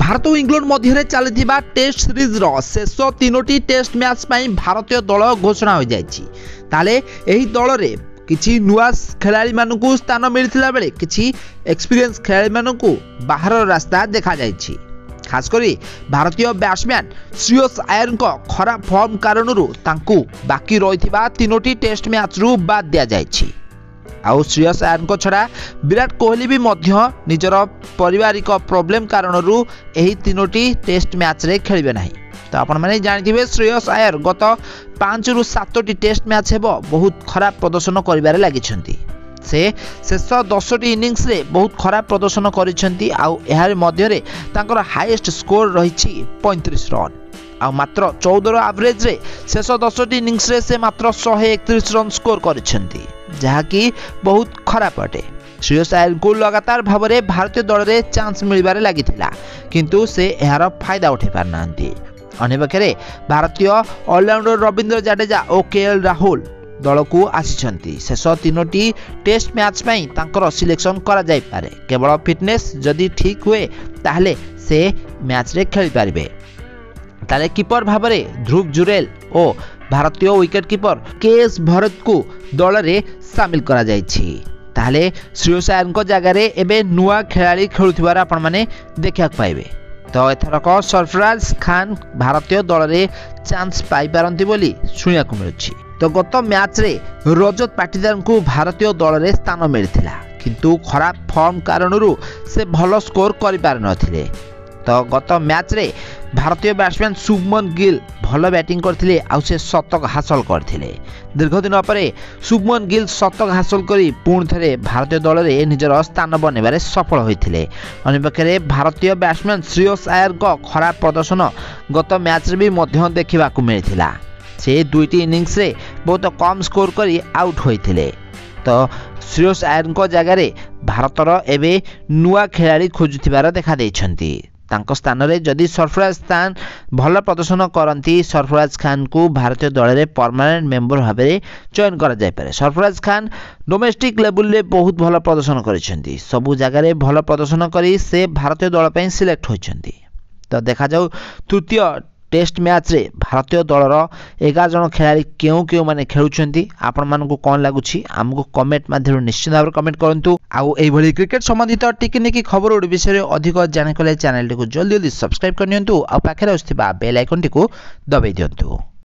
भारत और इंग्लैंड मध्य चली test series शेष तीनोटी टेस्ट मैच पर भारतीय दल घोषणा हो जाए दल में किसी नुआ खेलाड़ी मानू स्थान मिलता बेले किसी एक्सपीरियंस खेलाड़ी मानू बाहर रास्ता देखा जाए। खासकर भारतीय बैट्समैन श्रेयस अय्यर खराब फॉर्म कारण बाकी रही तीनोटी टेस्ट मैच रू बाद दि जाए। आउ श्रेयस अय्यर छड़ा विराट कोहली भी निजर पारिवारिक प्रोब्लेम कारण तीनोटी टेस्ट मैच रे खेलिबे नहीं। तो आपण माने जानथिबे श्रेयस अय्यर गत 5 रु 7टी टेस्ट मैच हेबो बहुत खराब प्रदर्शन करिबारे लागिछंती। से शेष 10टी इनिंग्स रे बहुत खराब प्रदर्शन करिछंती। आउ एहार मध्य रे तांकर हाईएस्ट स्कोर रहिछि 35 रन। आ मात्र 14 एवरेज रे शेष 10टी इनिंग्स रे से मात्र 131 रन स्कोर करिछंती, जहाँकि बहुत खराब अटे। श्रेयस अय्यर को लगातार भाव में भारतीय दल में चांस मिलबारे लागिथिला, किंतु से एहार फायदा उठै पार नांती। अन्यपक्षे भारतीय ऑलराउंडर रविंद्र जडेजा और केएल राहुल दल को आसिछंती। शेष तीनोटी टेस्ट मैच पई तांकर सिलेक्शन करा जाय पारे। केवल फिटनेस जदि ठीक हुए ताहले से मैच रे खेली पारिबे। ताले कीपर भाव में ध्रुव जुरेल और भारतीय विकेट कीपर केएस भरत को दल में सामिल करा जायछि। ताहले श्रेयस अय्यर जगह एबे नुआ खेलाड़ी खेलुथिबार आपण माने देखा पाइबे। तो एथरक सरफराज खान भारतीय दल में चांस पाई पारंती बोली सुनिया को मिलुछि। तो गत मैच रे रजत पाटीदार को भारतीय दल में स्थान मिलथिला, किंतु खराब फॉर्म कारण से भल स्कोर करि पार नथिले। तो गत मैच रे भारतीय बैट्समैन शुभमन गिल भल बैटिंग करथिले, आउ से शतक हासिल करथिले। दीर्घ दिन पर शुभमन गिल शतक हासिल करी पुणी थे भारतीय दल में निजर स्थान बनवारे सफल होइथिले। अन्यपक्षे भारतीय बैट्समैन श्रेयस अय्यर खराब प्रदर्शन गत मैच रे भी मध्य देखा मिलता। से दुईटी इनिंग्स रे बहुत कम स्कोर करी आउट होइथिले। तो श्रेयस अय्यर जगह भारतर एबे नुआ खेलाड़ी खोजुथिबार देखा देइछंती। तांको स्थान रे जदि सरफराज खान भल प्रदर्शन करती, सरफराज खान को भारतीय दल में परमानेंट मेंबर भाव में चयन करा जाय पारे। सरफराज खान डोमेस्टिक लेवल रे बहुत भल प्रदर्शन करिसेंती, सबु जगह रे भल प्रदर्शन करी से भारतीय दल पे सिलेक्ट होइसेंती। तो देखा जाऊ तृतीय टेस्ट मैच रे भारतीय दलर 11 जन खेलाड़ी क्यों माने खेलुछंती। आपण मानको कोन लागुछि हमको कमेंट माध्यम निश्चित भाव कमेंट करंतु। आउ एई भली क्रिकेट संबंधित टिकनिकी खबर ओड विषय अधिक जाने को चैनल को जल्दी सब्सक्राइब करनियंतु। आ पाखरे आस्थिबा बेल आइकन टिको दबाई दियंतु।